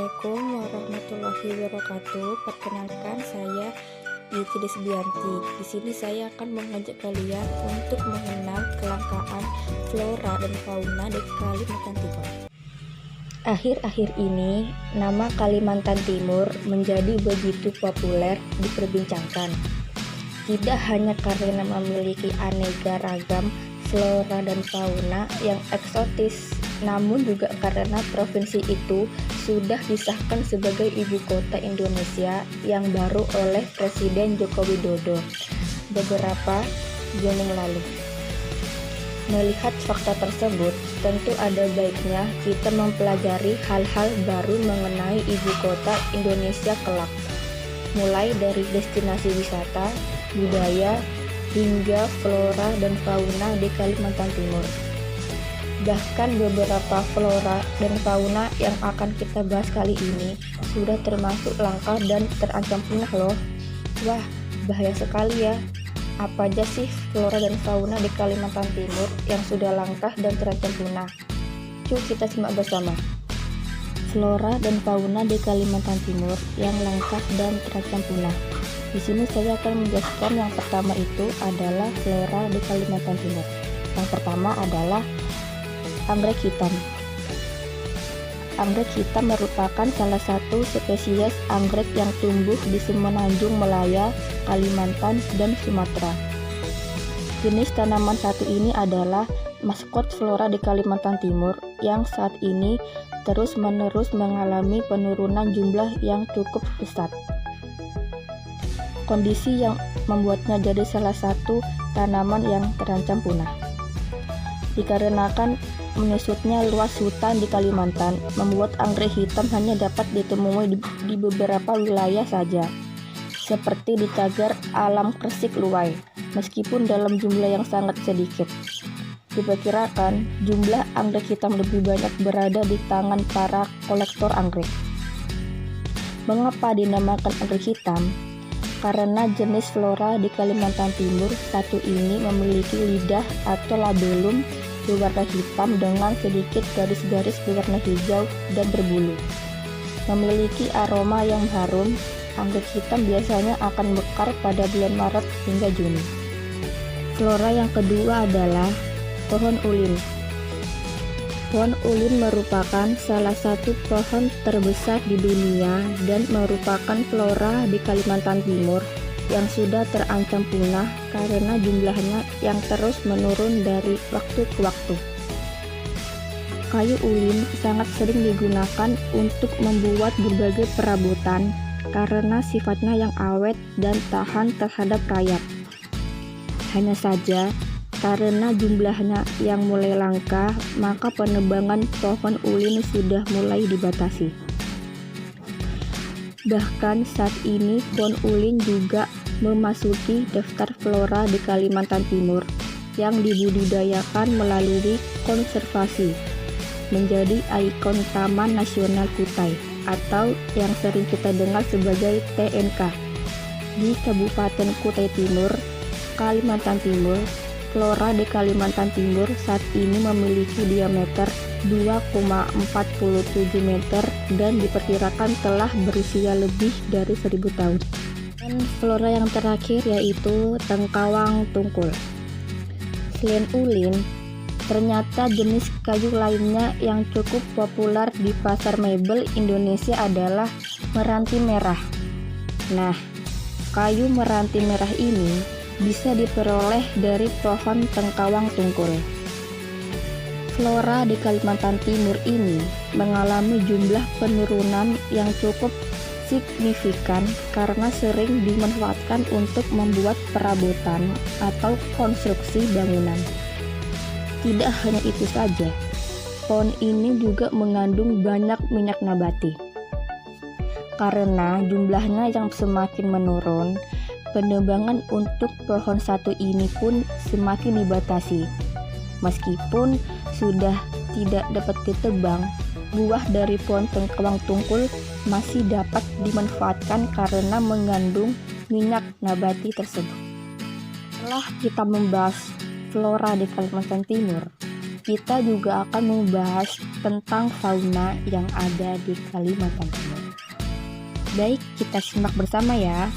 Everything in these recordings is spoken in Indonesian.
Assalamualaikum warahmatullahi wabarakatuh. Perkenalkan, saya Yeti Desbianti. Di sini saya akan mengajak kalian untuk mengenal kelangkaan flora dan fauna di Kalimantan Timur. Akhir-akhir ini, nama Kalimantan Timur menjadi begitu populer diperbincangkan. Tidak hanya karena memiliki aneka ragam flora dan fauna yang eksotis, namun juga karena provinsi itu sudah disahkan sebagai ibu kota Indonesia yang baru oleh Presiden Joko Widodo beberapa bulan yang lalu. Melihat fakta tersebut, tentu ada baiknya kita mempelajari hal-hal baru mengenai ibu kota Indonesia kelak, mulai dari destinasi wisata, budaya, hingga flora dan fauna di Kalimantan Timur. Bahkan beberapa flora dan fauna yang akan kita bahas kali ini sudah termasuk langka dan terancam punah loh. Wah, bahaya sekali ya. Apa aja sih flora dan fauna di Kalimantan Timur yang sudah langka dan terancam punah? Yuk kita simak bersama. Flora dan fauna di Kalimantan Timur yang langka dan terancam punah. Di sini saya akan menjelaskan yang pertama itu adalah flora di Kalimantan Timur. Yang pertama adalah anggrek hitam. Anggrek hitam merupakan salah satu spesies anggrek yang tumbuh di Semenanjung Malaya, Kalimantan, dan Sumatera. Jenis tanaman satu ini adalah maskot flora di Kalimantan Timur yang saat ini terus-menerus mengalami penurunan jumlah yang cukup pesat. Kondisi yang membuatnya jadi salah satu tanaman yang terancam punah. Dikarenakan menyusutnya luas hutan di Kalimantan, membuat anggrek hitam hanya dapat ditemui di beberapa wilayah saja, seperti di Cagar Alam Kresik Luwai, meskipun dalam jumlah yang sangat sedikit. Diperkirakan jumlah anggrek hitam lebih banyak berada di tangan para kolektor anggrek. Mengapa dinamakan anggrek hitam? Karena jenis flora di Kalimantan Timur satu ini memiliki lidah atau labellum berwarna hitam dengan sedikit garis-garis berwarna hijau dan berbulu. Memiliki aroma yang harum, anggrek hitam biasanya akan mekar pada bulan Maret hingga Juni. Flora yang kedua adalah pohon ulin. Pohon ulin merupakan salah satu pohon terbesar di dunia dan merupakan flora di Kalimantan Timur yang sudah terancam punah karena jumlahnya yang terus menurun dari waktu ke waktu. Kayu ulin sangat sering digunakan untuk membuat berbagai perabotan karena sifatnya yang awet dan tahan terhadap rayap. Hanya saja, karena jumlahnya yang mulai langka, maka penebangan pohon ulin sudah mulai dibatasi. Bahkan saat ini pohon ulin juga memasuki daftar flora di Kalimantan Timur yang dibudidayakan melalui konservasi, menjadi ikon Taman Nasional Kutai atau yang sering kita dengar sebagai TNK. Di Kabupaten Kutai Timur, Kalimantan Timur, flora di Kalimantan Timur saat ini memiliki diameter 2,47 meter dan diperkirakan telah berusia lebih dari 1000 tahun. Dan flora yang terakhir yaitu tengkawang tungkul. Selain ulin, ternyata jenis kayu lainnya yang cukup populer di pasar mebel Indonesia adalah meranti merah. Nah, kayu meranti merah ini bisa diperoleh dari pohon tengkawang tungkul. Flora di Kalimantan Timur ini mengalami jumlah penurunan yang cukup signifikan karena sering dimanfaatkan untuk membuat perabotan atau konstruksi bangunan. Tidak hanya itu saja, pohon ini juga mengandung banyak minyak nabati. Karena jumlahnya yang semakin menurun, penebangan untuk pohon satu ini pun semakin dibatasi. Meskipun sudah tidak dapat ditebang, buah dari pohon tengkawang tungkul masih dapat dimanfaatkan karena mengandung minyak nabati tersebut. Setelah kita membahas flora di Kalimantan Timur, kita juga akan membahas tentang fauna yang ada di Kalimantan Timur. Baik, kita simak bersama ya.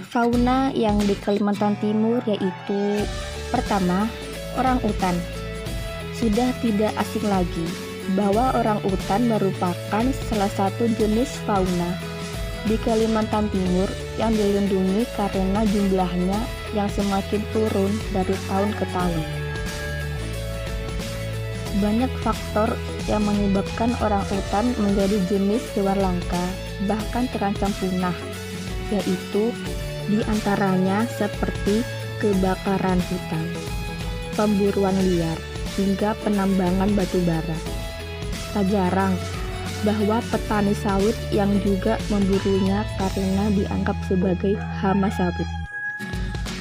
Fauna yang di Kalimantan Timur yaitu pertama, orangutan. Sudah tidak asing lagi bahwa orangutan merupakan salah satu jenis fauna di Kalimantan Timur yang dilindungi karena jumlahnya yang semakin turun dari tahun ke tahun. Banyak faktor yang menyebabkan orangutan menjadi jenis hewan langka, bahkan terancam punah, yaitu di antaranya seperti kebakaran hutan, pemburuan liar, hingga penambangan batu bara. Tak jarang bahwa petani sawit yang juga memburunya karena dianggap sebagai hama sawit.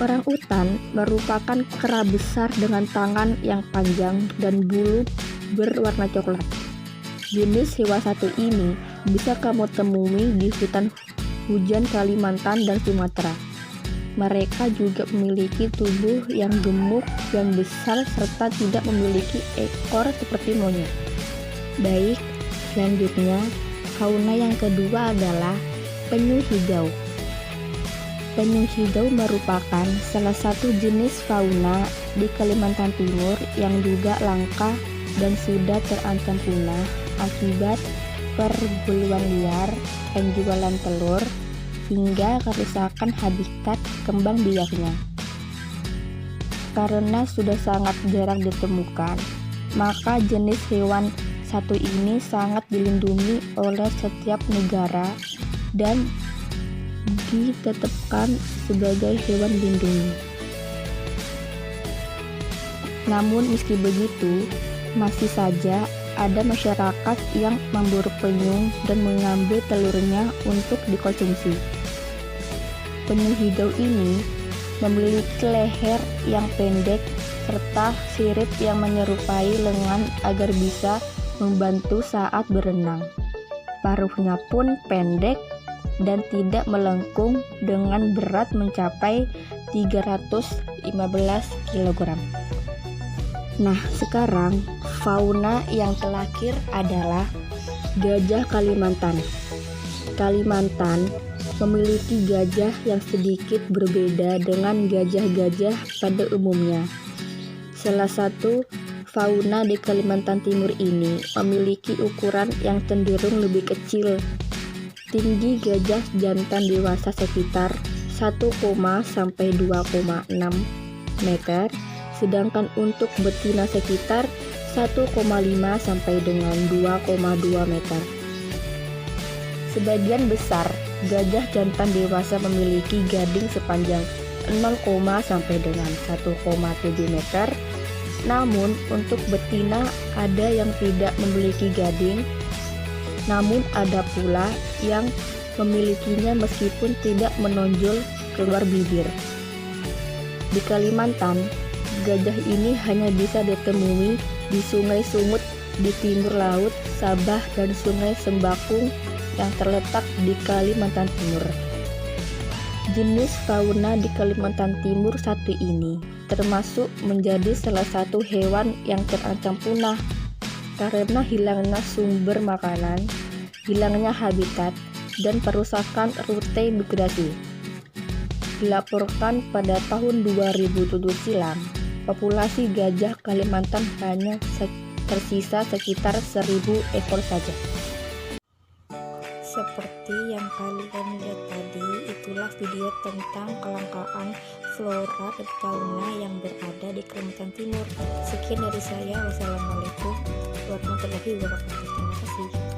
Orangutan merupakan kera besar dengan tangan yang panjang dan bulu berwarna coklat. Jenis hewan satu ini bisa kamu temui di hutan hujan Kalimantan dan Sumatera. Mereka juga memiliki tubuh yang gemuk dan besar serta tidak memiliki ekor seperti monyet. Baik, selanjutnya fauna yang kedua adalah penyu hijau. Penyu hijau merupakan salah satu jenis fauna di Kalimantan Timur yang juga langka dan sudah terancam punah akibat perburuan liar, penjualan telur, hingga kerusakan habitat kembang biaknya. Karena sudah sangat jarang ditemukan, maka jenis hewan satu ini sangat dilindungi oleh setiap negara dan ditetapkan sebagai hewan dilindungi. Namun meski begitu, masih saja ada masyarakat yang memburu penyu dan mengambil telurnya untuk dikonsumsi. Penyu hijau ini memiliki leher yang pendek serta sirip yang menyerupai lengan agar bisa membantu saat berenang. Paruhnya pun pendek dan tidak melengkung dengan berat mencapai 315 kg. Nah, sekarang fauna yang terakhir adalah gajah Kalimantan. Kalimantan memiliki gajah yang sedikit berbeda dengan gajah-gajah pada umumnya. Salah satu fauna di Kalimantan Timur ini memiliki ukuran yang cenderung lebih kecil. Tinggi gajah jantan dewasa sekitar 1, sampai 2,6 meter, sedangkan untuk betina sekitar 1,5 sampai dengan 2,2 meter. Sebagian besar gajah jantan dewasa memiliki gading sepanjang 0, sampai dengan 1,7 meter. Namun untuk betina ada yang tidak memiliki gading, namun ada pula yang memilikinya meskipun tidak menonjol keluar bibir. Di Kalimantan, gajah ini hanya bisa ditemui di Sungai Sumut di timur laut Sabah dan Sungai Sembakung yang terletak di Kalimantan Timur. Jenis fauna di Kalimantan Timur satu ini termasuk menjadi salah satu hewan yang terancam punah karena hilangnya sumber makanan, hilangnya habitat, dan perusakan rute migrasi. Dilaporkan pada tahun 2007 silam, populasi gajah Kalimantan hanya tersisa sekitar 1.000 ekor saja. Seperti yang kalian lihat tadi, itulah video tentang kelangkaan flora dan fauna yang berada di Kalimantan Timur. Sekian dari saya, wassalamualaikum warahmatullahi wabarakatuh. Terima kasih.